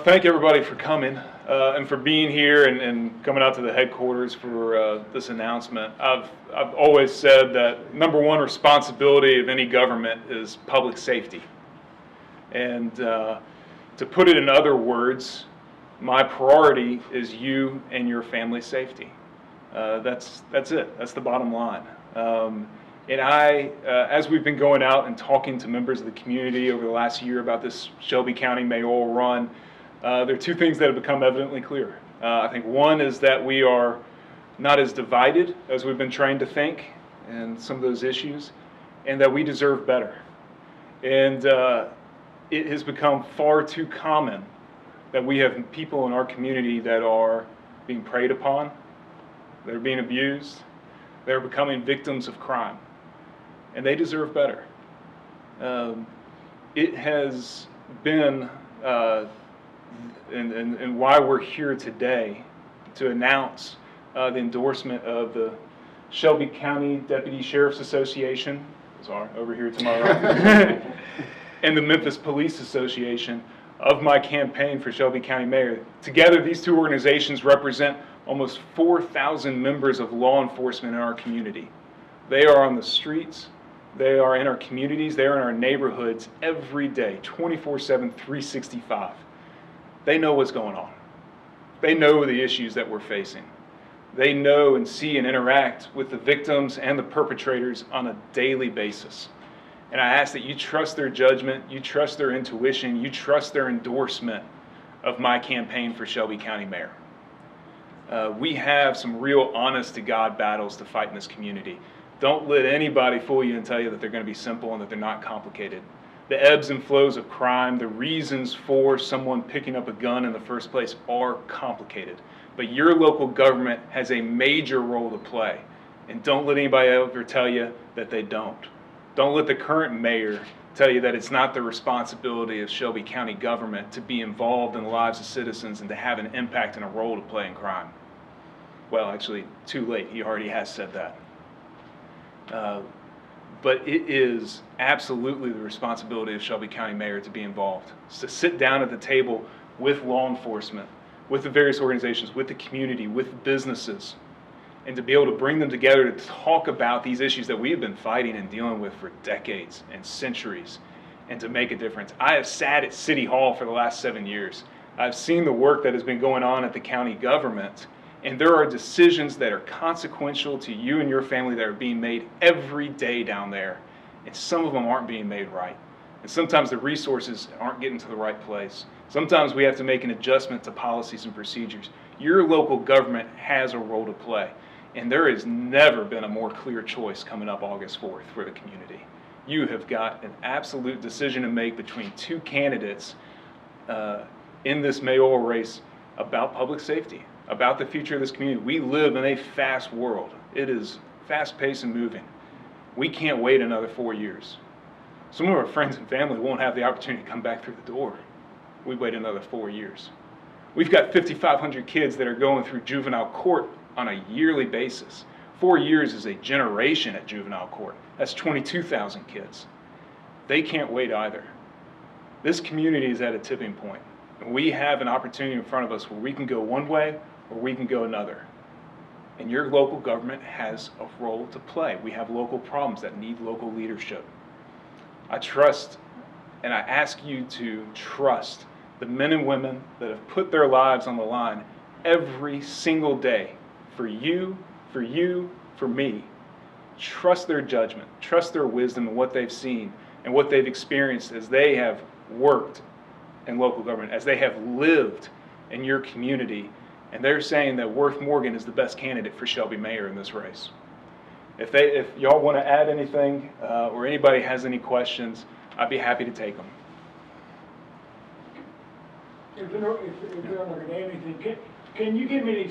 Thank everybody for coming and for being here and coming out to the headquarters for this announcement. I've always said that number one responsibility of any government is public safety. And to put it in other words, my priority is you and your family's safety. That's it. That's the bottom line. And as we've been going out and talking to members of the community over the last year about this Shelby County mayoral run, there are two things that have become evidently clear. I think one is that we are not as divided as we've been trained to think in some of those issues, and that we deserve better. And it has become far too common that we have people in our community that are being preyed upon, that are being abused, that are becoming victims of crime, and they deserve better. It has been and why we're here today to announce the endorsement of the Shelby County Deputy Sheriff's Association, sorry, over here to my right, and the Memphis Police Association of my campaign for Shelby County Mayor. Together, these two organizations represent almost 4,000 members of law enforcement in our community. They are on the streets, they are in our communities, they are in our neighborhoods every day, 24/7, 365. They know what's going on. They know the issues that we're facing. They know and see and interact with the victims and the perpetrators on a daily basis. And I ask that you trust their judgment, you trust their intuition, you trust their endorsement of my campaign for Shelby County Mayor. We have some real honest-to-God battles to fight in this community. Don't let anybody fool you and tell you that they're going to be simple and that they're not complicated. The ebbs and flows of crime, the reasons for someone picking up a gun in the first place are complicated. But your local government has a major role to play. And don't let anybody ever tell you that they don't. Don't let the current mayor tell you that it's not the responsibility of Shelby County government to be involved in the lives of citizens and to have an impact and a role to play in crime. Well, actually, too late. He already has said that. But it is absolutely the responsibility of Shelby County Mayor to be involved. It's to sit down at the table with law enforcement, with the various organizations, with the community, with businesses, and to be able to bring them together to talk about these issues that we have been fighting and dealing with for decades and centuries, and to make a difference. I have sat at City Hall for the last 7 years. I've seen the work that has been going on at the county government, and there are decisions that are consequential to you and your family that are being made every day down there, and some of them aren't being made right. And sometimes the resources aren't getting to the right place. Sometimes we have to make an adjustment to policies and procedures. Your local government has a role to play. And there has never been a more clear choice coming up August 4th for the community. You have got an absolute decision to make between two candidates in this mayoral race about public safety, about the future of this community. We live in a fast world. It is fast-paced and moving. We can't wait another 4 years. Some of our friends and family won't have the opportunity to come back through the door. We wait another 4 years. We've got 5,500 kids that are going through juvenile court on a yearly basis. 4 years is a generation at juvenile court. That's 22,000 kids. They can't wait either. This community is at a tipping point. And we have an opportunity in front of us where we can go one way or we can go another. And your local government has a role to play. We have local problems that need local leadership. I trust and I ask you to trust the men and women that have put their lives on the line every single day for you, for me. Trust their judgment, trust their wisdom and what they've seen and what they've experienced as they have worked in local government, as they have lived in your community, and they're saying that Worth Morgan is the best candidate for Shelby Mayor in this race. If y'all want to add anything or anybody has any questions, I'd be happy to take them. If they're not going to add anything, can you give me an example?